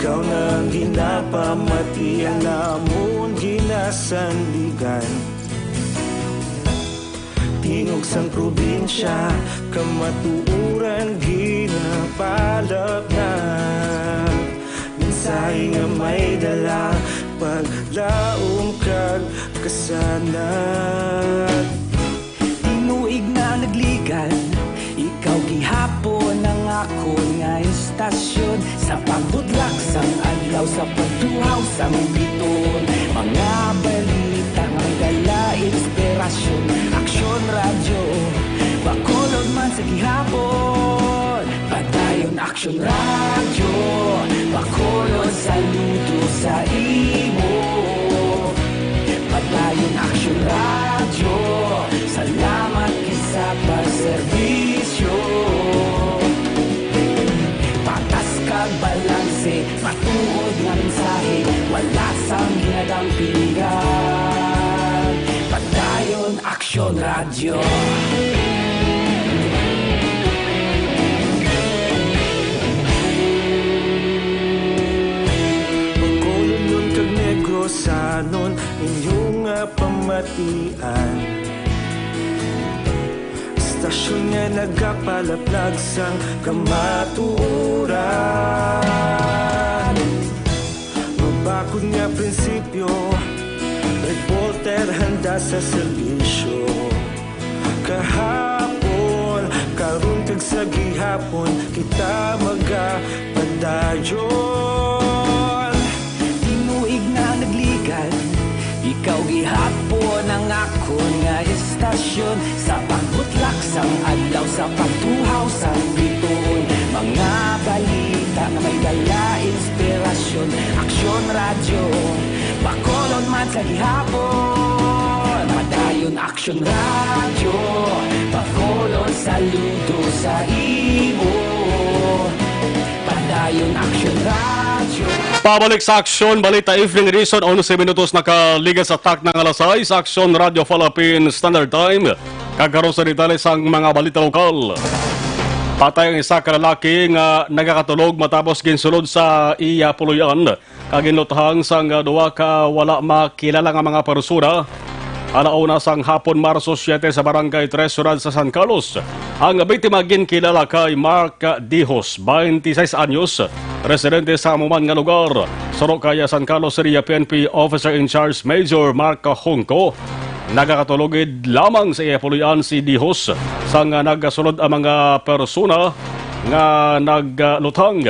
ikaw nang ginapamatian namon ginasandigan. Tingog sang probinsya, kamatuuran ginapalap na. Minsay nga may dala, paglaom kag kasanat. Tinuig na nagligan, ikaw gihapon ang ako nga istasyon. Sa pagbudlak sang adlaw, sa pagtuhaw sang biton. Mga balita nga dala inspirasyon. Aksyon radyo, bakolod man sa gihapon. Padayon Aksyon radyo, bakolod saludo sa imo. Padayon Aksyon radyo, salamat kisa pagserbisyo. Patas kag balanse, matuod nga mensahe, wala sang ginadampingan. Padayon Aksyon radyo. Pagkolon kag negrosanon, inyong pamatian. Istasyon nga nagapalaplag sang kamatuuran. Mabakod nga prinsipyo, reporter handa sa serbisyo. Kahapon, karon kag sa gihapon, kita magapadayon. Tinuig na nagligan, ikaw gihapon ang ako nga istasyon. Sa pagbutlak sang adlaw, sa pagtuhaw sang biton. Mga balita na may dala inspirasyon. Aksyon radyo, bakolon man sa gihapon. Padayon Aksyon radyo, bakolon saludo sa imo. Padayon Aksyon radyo. Pabalik sa Aksyon, Balita Evening Edition, 11 minutos nakaligas sa tak ng alas 6, Aksyon Radio Philippine Standard Time. Kagaroon sa detalye sang mga balita lokal. Patay ang isa ka lalaki nga nagakatulog matapos ginsulod sa iya puluyan. Kaginlutahang sang duwa ka wala makilala nga mga persona. Alauna sang hapon Marso 7 sa Barangay 3 Surad sa San Carlos. Ang biktima ginkilala kay Mark Dihos, 26 anyos, residente sa amuman nga lugar. Sorok kaya San Carlos Area PNP Officer in Charge Major Mark Hongko. Nagakatulogid lamang sa iya puluyan si Dihos sang nagasulod ang mga persona nga naglutang.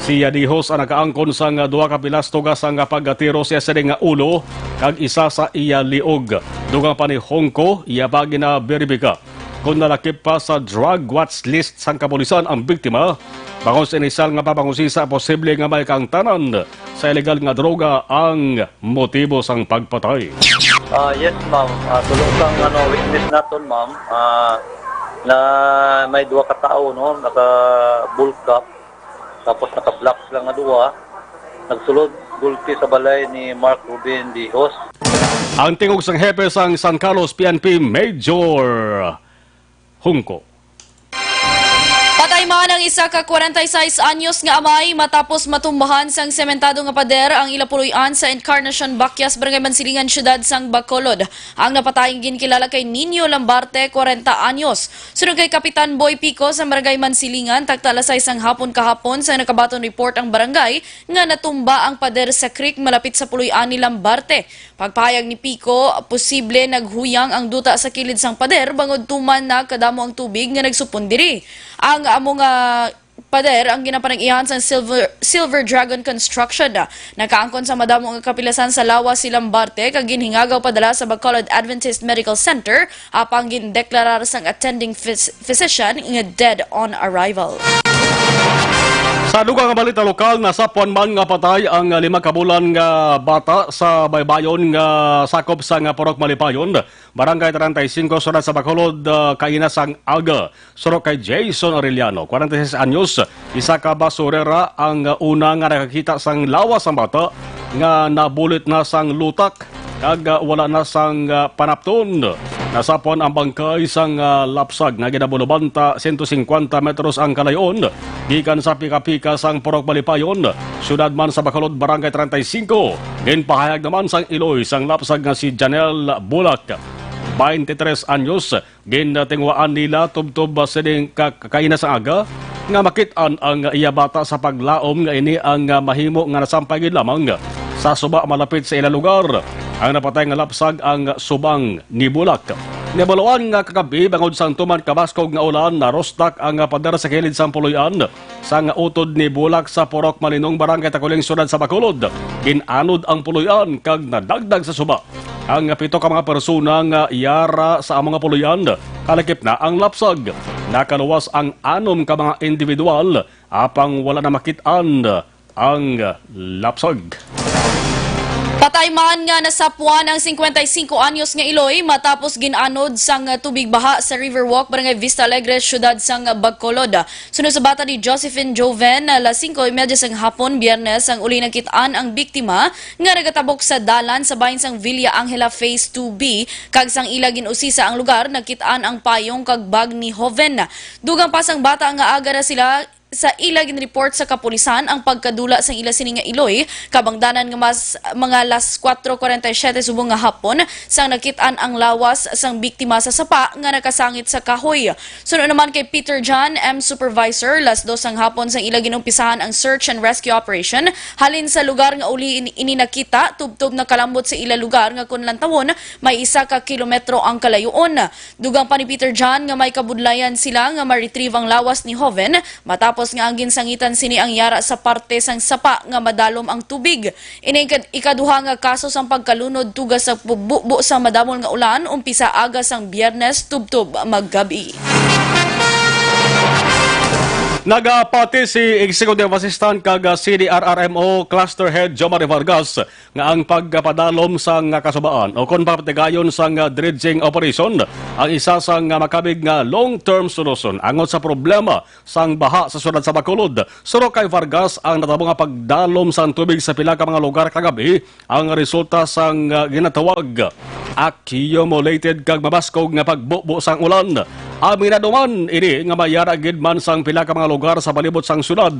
Si Dihos ang nakaangkon sang duha ka pilastoga sang paggatiro siya sa nga ulo kag isa sa iya liog. Dugang pa ni Hongko, iya bagi na beribika kung nalakip pa sa drug watch list sang kapulisan ang biktima. Bangos inisal nga papangusisa posible nga may kangtanan sa ilegal nga droga ang motibo sang pagpatay. Yes, ma'am. Tulong kang witness natin, ma'am. Na may duha ka tao, no? Naka-bull cap. Tapos naka-black lang nga duha. Nagsulod gulpi sa balay ni Mark Ruben Dihos. Ang tingog sang hepe sang San Carlos PNP Major Hungko. Patay man ang isa ka 46 anyos nga amay matapos matumbahan sang sementado nga pader ang ilapuluyan sa Encarnacion Bakyas, Barangay Mansilingan, Syudad sang Bacolod. Ang napatayang ginkilala kay Nino Lambarte, 40 anyos. Sunod kay Kapitan Boy Pico sa Barangay Mansilingan, tagtalasay sang hapon kahapon sa nakabaton report ang barangay nga natumba ang pader sa creek malapit sa puluyan ni Lambarte. Pagpahayag ni Pico, posible naghuyang ang duta sa kilid sang pader bangod tuman na kadamo ang tubig nga nagsupundiri. Ang among pader ang ginapanag-ihan sa Silver Dragon Construction. Nakaangkon sa madamo nga kapilasan sa lawas si Lambarte kag ginhingagaw padala sa Bacolod Adventist Medical Center apang gindeklarar sang attending physician nga dead on arrival. Sa dugang nga balita lokal, nasapuan man nga patay ang 5 kabulan nga bata sa baybayon nga sakop sa nga Purok Malipayon, Barangay 35 Surad sa Bacolod, kainasang Aga. Surok kay Jason Arellano, 46 anyos, isa ka basurera ang una nga nakakita sang lawas ang bata nga nabulit na sang lutak kag wala na sang panapton. Nasapon ang bangkay sang lapsag nga ginabulubanta 150 metros ang kalayon gikan sa pika-pika sang Purok Balipayon, syudad man sa Bacolod, Barangay 35. Ginpahayag naman sang Iloy sang lapsag nga si Janelle Bulak, 23 anyos, ginatingwaan nila tubtob sining kakaina sa aga nga makit-an ang iya bata sa paglaom nga ini ang mahimo nga nasampay gid lamang sa suba malapit sa ila lugar. Ang napatay nga lapsag ang subang ni Bulak. Nibaluan nga kagabi bangod sang tuman kabaskog nga ulan na rostak ang pader sa kilid sang puloy-an sang utod ni Bulak sa Purok Malinong, Barangay Takuling, syudad sa Bacolod. Ginanod ang puloy-an kag nadagdag sa suba. Ang 7 ka mga persona nga yara sa mga puloy-an, kalakip na ang lapsag. Nakaluwas ang 6 ka mga individual apang wala na makit-an ang lapsag. Patay man nga nasapuan ang 55 anyos nga Iloy matapos ginanod sang tubig baha sa Riverwalk, Barangay Vista Alegre, syudad sang Bacolod. Sunod sa bata ni Josephine Joven, alas 5:30 sang hapon Biyernes ang uli nagkit-an ang biktima nga nagatabok sa dalan sa bahin sang Villa Angela Phase 2B kag sang ila ginusisa ang lugar nagkit-an ang payong kag bag ni Joven. Dugang pa sang bata nga aga na sila sa ila ginreport sa kapulisan ang pagkadula sang ila sini nga Iloy kabangdanan nga mas mga alas 4:47 subong nga hapon sang nakit-an ang lawas sang biktima sa sapa nga nakasangit sa kahoy. Sunod naman kay Peter John M. Supervisor, alas 2 sang hapon sang ila ginumpisahan ang search and rescue operation halin sa lugar nga uli ini nakita tubtob na kalambot sa ila lugar nga kun lantawon may 1 ka kilometro ang kalayoon. Dugang pa ni Peter John nga may kabudlayan sila nga ma-retrieve ang lawas ni Joven matapos nga ang ginsangitan sini ang yara sa parte sang sapa nga madalom ang tubig. Ini ikaduha nga kaso sang pagkalunod tugas sa bubo sa madamol nga ulan umpisa aga sang Biyernes tubtob maggabi. Nagapati si Executive Assistant kag CDRRMO Cluster Head Jomari Vargas nga ang pagpadalom sang kasubaan o kon papatigayon sang dredging operation ang isa sang makabig nga long-term solution angot sa problema sang baha sa syudad sa Bacolod. Suro kay Vargas ang natabo nga pagdalom sang tubig sa pila ka mga lugar kagabi ang resulta sang ginatawag accumulated kag mabaskog nga pagbubo sang ulan. Aminado man ini nga mayara gid man sang pila ka mga lugar sa palibot sang syudad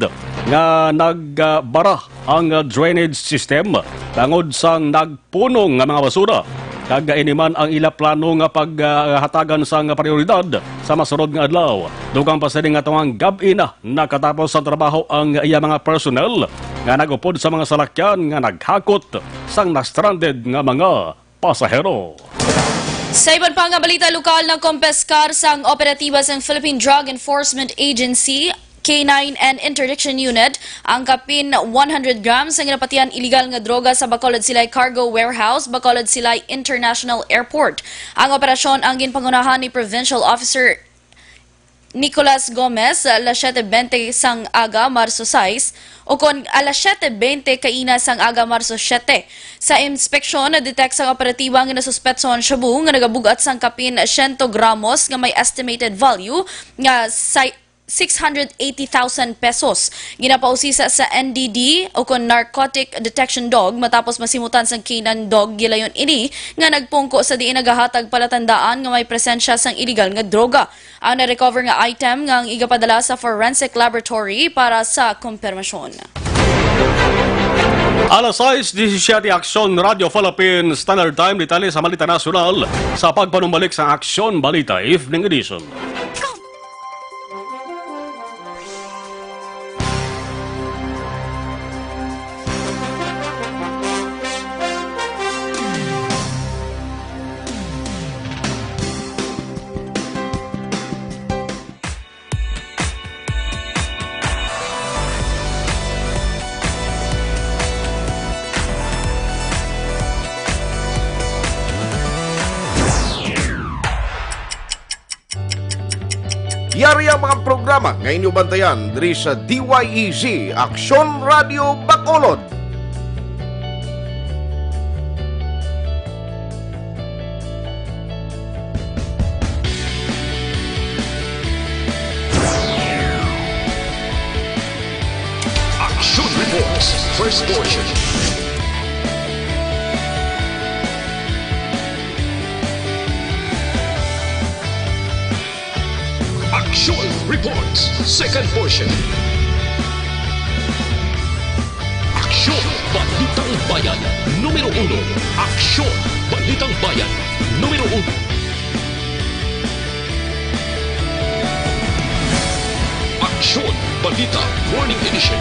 nga nagbara ang drainage system tungod sang nagpunong nga mga basura. Kag ini man ang ila plano nga paghatagan sang prioridad sa masunod nga adlaw. Dugang pa sini nga tuwang gabi na nakatapos sa trabaho ang iya mga personnel nga nagupod sa mga salakyan nga naghakot sang na-stranded nga mga pasahero. Sa iban pa nga balita, lokal na kompeskar sang operatiba sang Philippine Drug Enforcement Agency K9 and Interdiction Unit ang kapin 100 grams ang ginapatian illegal nga droga sa Bacolod Silay Cargo Warehouse, Bacolod Silay International Airport. Ang operasyon ang ginpangunahan ni Provincial Officer Nicolas Gomez alas 7:20 sang aga Marso 6 o kon alas 7:20 kaina sang aga Marso 7. Sa inspeksyon na detect sang operatiba nga nasuspetson shabu nga nagabugat sang kapin 100 gramos nga may estimated value nga 680,000 pesos. Ginapausisa sa NDD o kon Narcotic Detection Dog matapos masimutan sang K9 dog gilayon ini nga nagpungko sa diin nagahatag palatandaan nga may presensya sang illegal nga droga. Ang na-recover nga item nga ang igapadala sa forensic laboratory para sa kumpirmasyon. Alas 6:17 Aksyon Radio Philippines Standard Time ditali sa Balita Nasional sa pagpanumbalik sa Aksyon Balita Evening Edition. Yari ang mga programa nga inyong bantayan diri sa DYEZ Aksyon Radio Bacolod. Aksyon Reports, first portion. reports. Second portion. Aksyon Balitang Bayan Numero 1. Aksyon Balitang Bayan Numero 1. Aksyon Balita Morning Edition.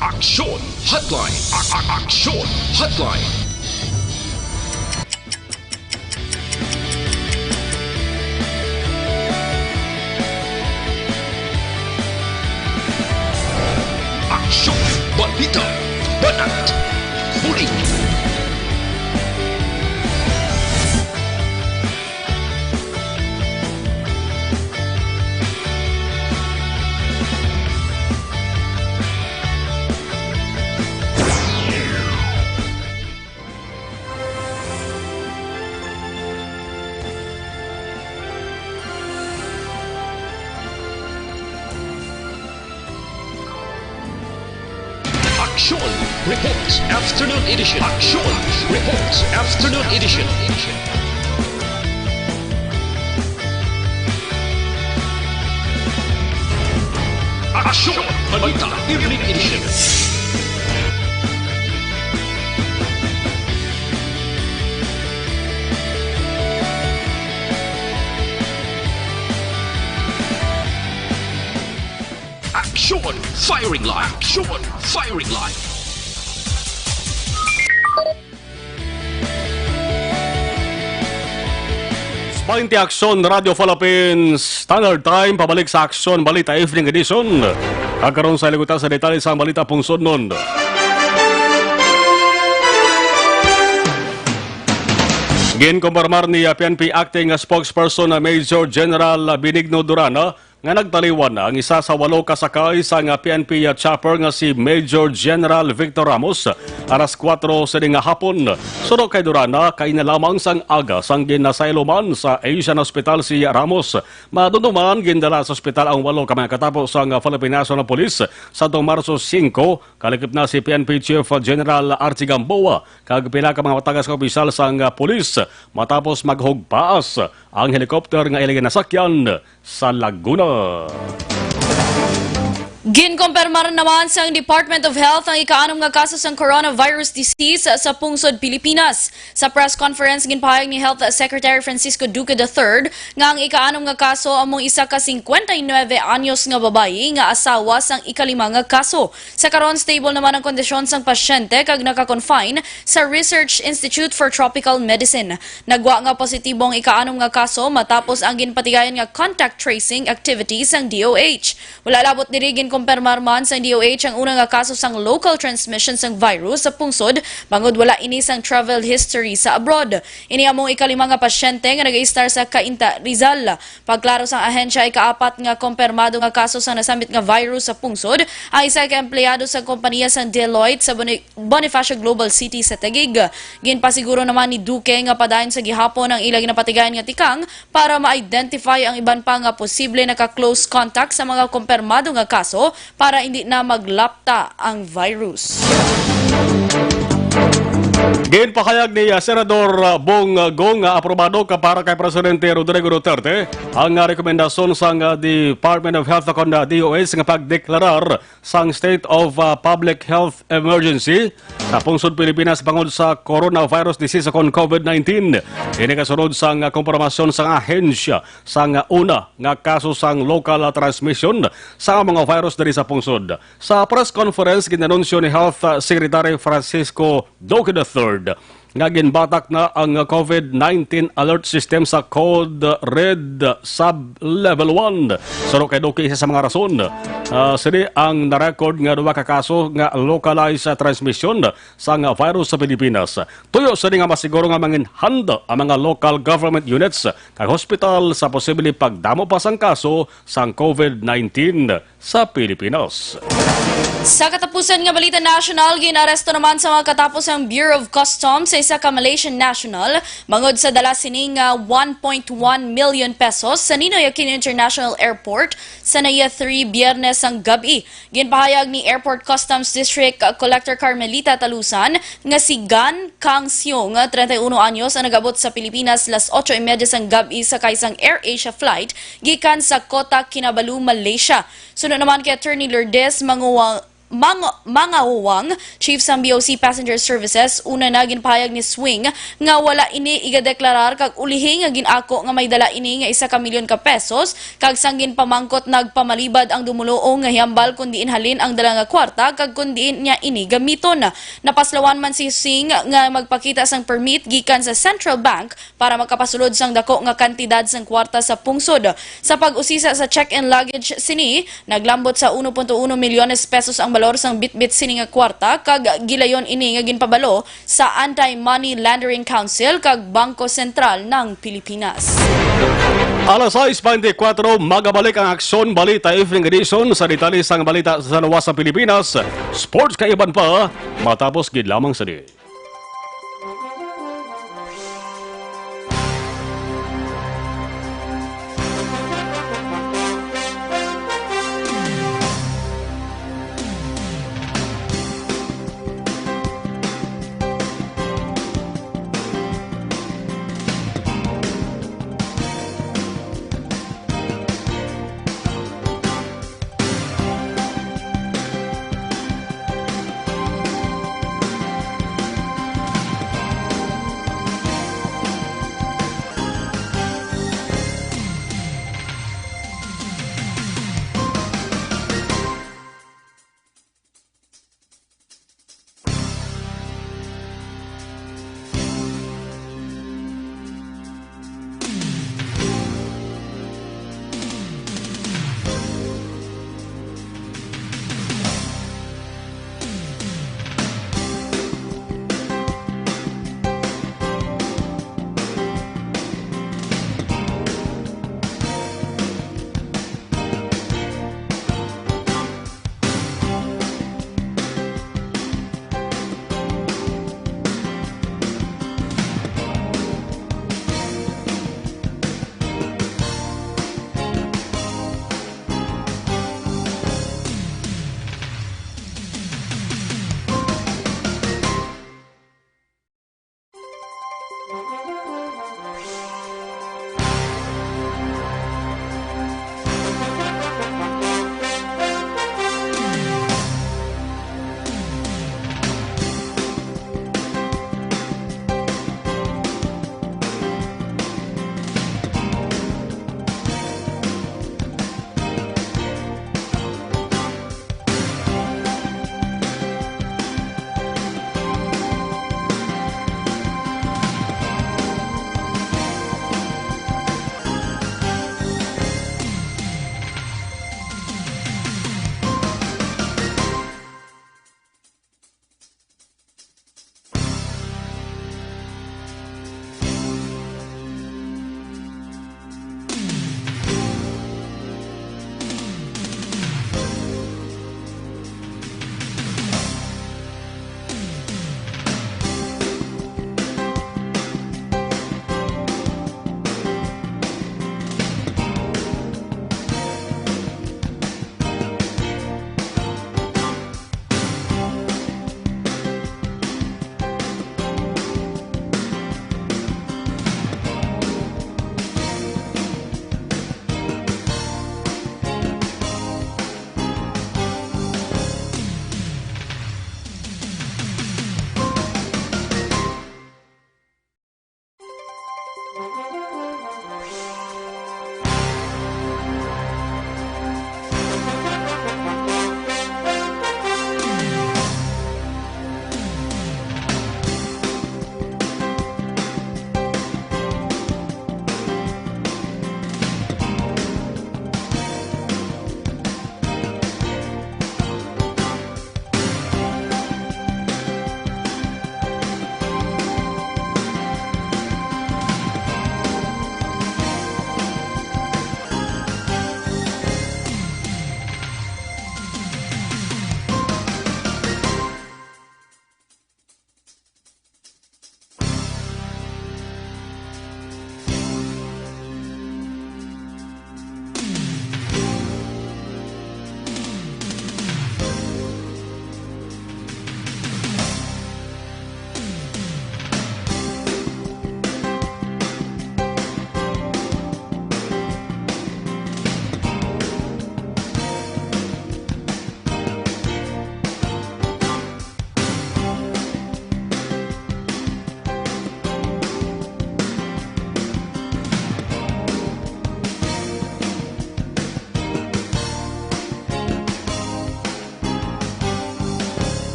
Aksyon Hotline. Aksyon Hotline. Aksyon Balita Banat Huling. Aksyon Reports Afternoon Edition. Aksyon Reports Afternoon Edition. Aksyon Balita Evening Edition. Aksyon Firing Line. Aksyon Firing Line. Painti Aksyon Radio Philippines Standard Time, pabalik sa Aksyon Balita Evening Edition. Kagkaroon sa libutan sa detalye sa balita pungsod nun. Ginkumpirmar ni PNP Acting Spokesperson na Major General Benigno Durana nga nagtaliwan ang isa sa 8 kasakay sa PNP chopper nga si Major General Victor Ramos alas 4 sa nga hapon. Sunod kay Durana, kay na lamang sang aga sang ginasailoman sa Asian Hospital si Ramos. Maduduman gindala sa ospital ang 8 kamay katapos ang Philippine National Police sa Marso 5, kalikip na si PNP Chief General Archie Gamboa kag pila ka mga tagas opisyal sang police matapos maghugpaas ang helikopter nga ilang nasakyan sa Laguna. Ginkumpirmar naman sa Department of Health ang ika-6 nga kaso ng coronavirus disease sa pungsod Pilipinas. Sa press conference ginpahayag ni Health Secretary Francisco Duque III nga ang ika-6 nga kaso among isa ka 59 anyos nga babayi nga asawa sang ika-5 nga kaso. Sa karon stable naman ang kondisyon sang pasyente kag naka-confine sa Research Institute for Tropical Medicine. Nagwa nga positibo ang ika-6 nga kaso matapos ang ginpatigayan nga contact tracing activities sang DOH. Wala labot diri kumpirmar man sa DOH ang unang nga kaso sang local transmission sang virus sa pungsod bangod wala ini sang travel history sa abroad. Ini among ika-5 nga pasyente nga nag-i-star sa Cainta, Rizal. Pagklaro sang ahensya ay ika-4 nga kumpirmado nga kaso sang nasambit nga virus sa pungsod ang isa ka empleyado sa kompanya sang Deloitte sa Bonifacio Global City sa Taguig. Ginpasiguro naman ni Duque nga padayon sa gihapon ang ilang napatigayan nga tikang para ma-identify ang iban pa nga posible naka-close contact sa mga kumpirmado nga kaso para hindi na maglapta ang virus. Ginpahayag ni Senador Bong Gong aprobado para kay Presidente Rodrigo Duterte ang rekomendasyon sang Department of Health kon DOH nga pagdeklarar sang State of Public Health Emergency sa pungsod Pilipinas bangod sa coronavirus disease kon COVID-19. Ini kasunod sang kompormasyon sang ahensya sang una nga kaso sang local transmission sa mga virus diri sa pungsod. Sa press conference ginanunsyo ni Health Secretary Francisco Duque III nga ginbatak na ang COVID-19 alert system sa Code Red Sub-Level 1. Saro kay Duque isa sa mga rason. Sini ang na-record nga 2 ka kaso nga localized transmission sa virus sa Pilipinas. Tuyo sini nga masiguro nga mangin handa ang mga local government units kag hospital sa posibleng pagdamo pa sang kaso sang COVID-19 sa Pilipinas. Sa katapusan nga balita national, ginaresto naman sa mga katapos ang Bureau of Customs sa isa ka Malaysian national mangod sa dala sining 1.1 million pesos sa Ninoy Aquino International Airport sa Naya 3 Biyernes ang gabi. Ginpahayag ni Airport Customs District Collector Carmelita Talusan nga si Gan Kang Siong, 31 anyos, ang nagabot sa Pilipinas las 8:30 sang gabi sa kaisang Air Asia flight gikan sa Kota Kinabalu, Malaysia. Sunod naman kay Attorney Lourdes Mangawang, Chief sa BOC Passenger Services, una na ginpahayag ni Swing nga wala ini igadeklarar kag ulihi nga ginako nga may dala ini nga 1 milyon ka pesos kag sanggin pamangkot nagpamalibad ang dumuloong nga hiyambal kundi inhalin ang dala nga kwarta kag kundi niya ini gamiton. Napaslawan man si Singh nga magpakita sang permit gikan sa Central Bank para makapasulod sang dako nga kantidad sang kwarta sa pungsod. Sa pag-usisa sa check-in luggage sini, naglambot sa 1.1 milyones pesos ang balor sang bitbit sini nga kwarta kag gilayon ini nga ginpabalo sa Anti-Money Laundering Council kag Bangko Sentral ng Pilipinas. Alas 6:24, magabalik ang Aksyon Balita Evening Edition sa detalye sang balita sa nawas sa Pilipinas. Sports kaiban pa, matapos gid lamang sa di.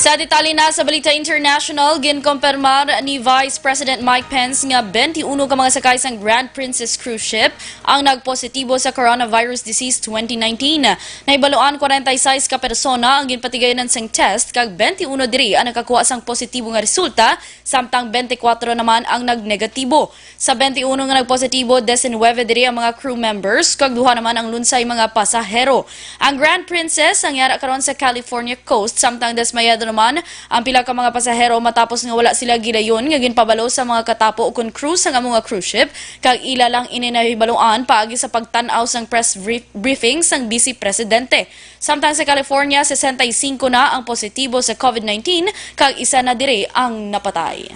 Sa detalye na sa Balita International, ginkompirmar ni Vice President Mike Pence nga 21 ka mga sakay sang Grand Princess cruise ship ang nagpositibo sa coronavirus disease 2019. Naibaloan 46 ka persona ang ginpatigayonan sang test kag 21 diri ang nakakuha sang positibo nga resulta samtang 24 naman ang nagnegatibo. Sa 21 nga nagpositibo, 19 diri ang mga crew members kag duha naman ang lunsay mga pasahero. Ang Grand Princess ang yara karon sa California coast samtang desmayado naman ang pila ka mga pasahero matapos nga wala sila gidayon nga ginpabalo sa mga katapo o kun cruise sa mga cruise ship kag ila lang ininahibaluan paagi sa pagtan-aw sang press briefing sang Vice Presidente. Samtang sa California, 65 na ang positibo sa COVID-19 kag isa na diri ang napatay.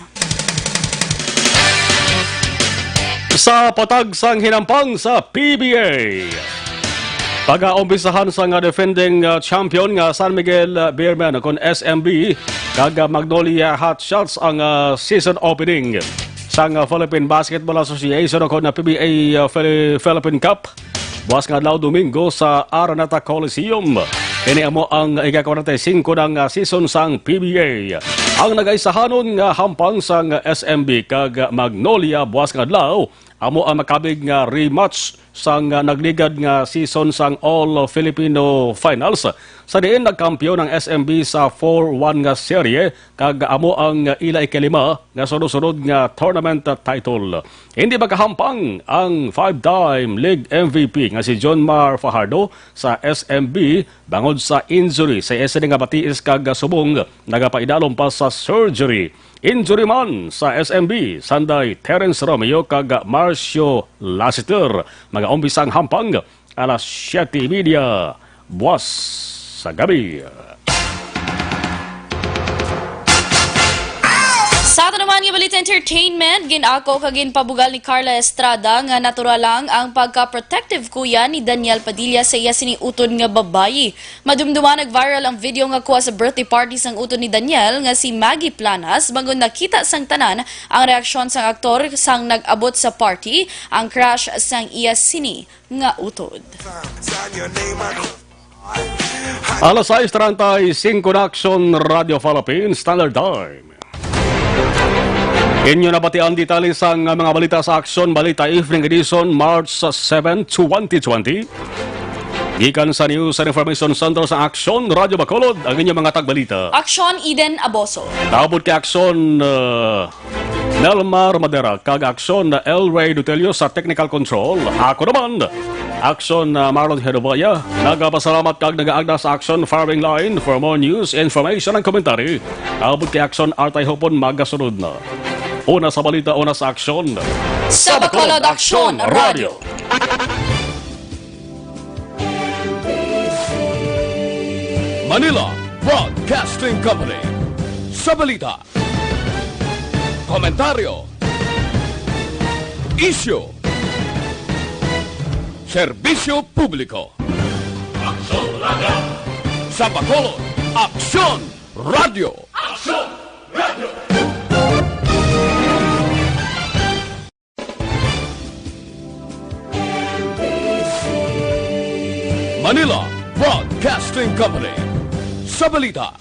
Sa patag sang hinampang sa PBA. Pag-aumpisahan sa nga defending champion nga San Miguel Beermen kon SMB kag Magnolia Hotshots ang season opening sang Philippine Basketball Association kon na PBA Philippine Cup buwas nga adlaw Domingo sa Araneta Coliseum. Kini amo ang ika-45 ng season sang PBA. Ang nagaisahanon nga hampang sang SMB kag Magnolia buwas nga adlaw amo ang makabig nga rematch sang nagligad nga season sang All Filipino Finals. Sa diin nagkampiyon ng SMB sa 4-1 nga serye kag amo ang ila ikalima nga sunod-sunod nga tournament title. Hindi makahampang ang 5-time league MVP nga si John Mar Fajardo sa SMB bangod sa injury sa isa nga batiis kag subong nagapaidalom pa sa surgery. Injury man sa SMB, Sanday Terence Romeo kag Marcio Lassiter. Mag-umpisang hampang alas 7:30 buwas sa gabi. Sa ato naman nga Balita Entertainment, ginako kag ginpabugal ni Carla Estrada nga natural lang ang pagka-protective kuya ni Daniel Padilla sa iya siniutod nga babayi. Madumduman nag-viral ang video nga kuha sa birthday party sang utod ni Daniel nga si Maggie Planas bangod nakita sang tanan ang reaksyon sang aktor sang nag-abot sa party, ang crush sang iya sini nga utod. Alas 6:35 na Aksyon Radio Philippines Standard Time. Inyo nabatian detalye sang mga balita sa Aksyon Balita Evening Edition March 7, 2020. Gikan sa News and Information Center sa Aksyon Radio Bacolod ang inyong mga tagbalita. Aksyon Eden Aboso. Naabot kay Aksyon Nelmar Madera kag Aksyon El Ray Dutelio sa Technical Control. Ako naman Aksyon Marlon Genovea. Nagapasalamat kag nagaagda sa Aksyon Firing Line for more news, information and commentary. Naabot kay Aksyon Artay Hopon magasunod na. Una sa balita, una sa aksyon. Sa Bacolod Aksyon Radio. Manila Broadcasting Company. Sa balita. Komentaryo. Isyu. Serbisyo publiko. Aksyon Radio. Sa Bacolod Aksyon Radio. Aksyon Radio. Manila Broadcasting Company. Sa balita.